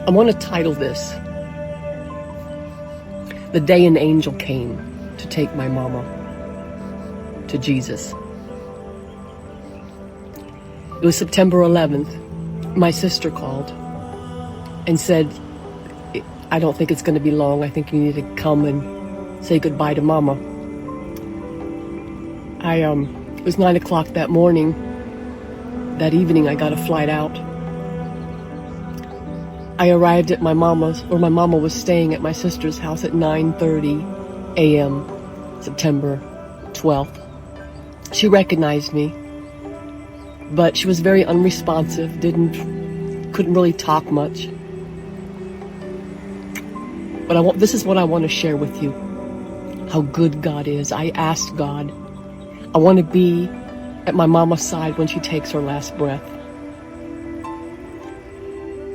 I want to title this, The Day an Angel Came to Take My Mama to Jesus. It was September 11th. My sister called and said, I don't think it's going to be long. I think you need to come and say goodbye to Mama. It was 9 o'clock that morning. That evening I got a flight out. I arrived at my mama's, or my mama was staying at my sister's house at 9:30 a.m. September 12th. She recognized me, but she was very unresponsive, couldn't really talk much. But this is what I want to share with you, how good God is. I asked God, I want to be at my mama's side when she takes her last breath.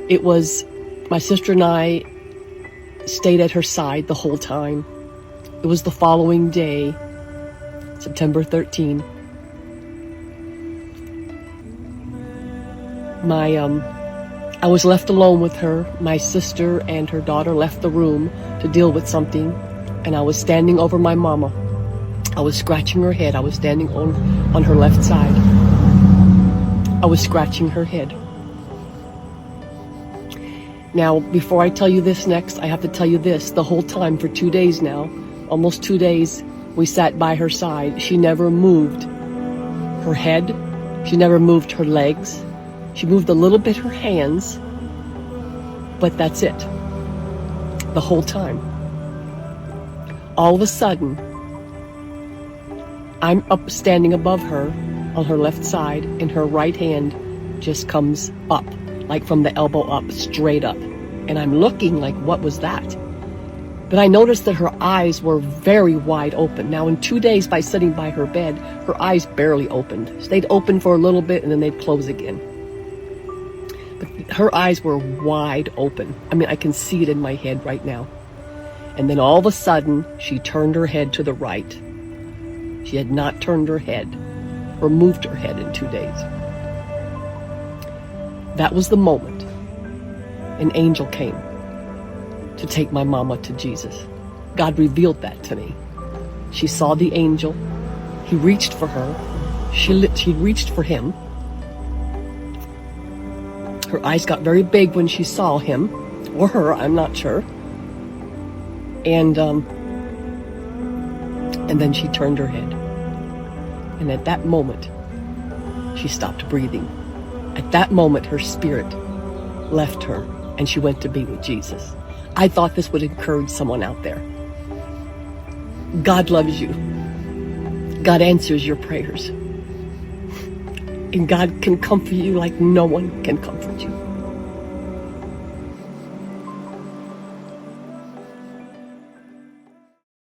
It was, my sister and I stayed at her side the whole time. It was the following day, September 13. I was left alone with her. My sister and her daughter left the room to deal with something, and I was standing over my mama. I was scratching her head. I was standing on her left side. I was scratching her head. Now, before I tell you this next, I have to tell you this. The whole time, for 2 days now, almost 2 days, we sat by her side. She never moved her head. She never moved her legs. She moved a little bit her hands, but that's it. The whole time. All of a sudden, I'm up standing above her on her left side, and her right hand just comes up, like from the elbow up, straight up. And I'm looking like, what was that? But I noticed that her eyes were very wide open. Now, in 2 days, by sitting by her bed, her eyes barely opened. So they'd open for a little bit and then they'd close again. But her eyes were wide open. I mean, I can see it in my head right now. And then all of a sudden, she turned her head to the right. She had not turned her head or moved her head in 2 days. That was the moment an angel came to take my mama to Jesus. God revealed that to me. She saw the angel. He reached for her. She reached for him. Her eyes got very big when she saw him, or her, I'm not sure. And then she turned her head. And at that moment, she stopped breathing. At that moment, her spirit left her, and she went to be with Jesus. I thought this would encourage someone out there. God loves you. God answers your prayers. And God can comfort you like no one can comfort you.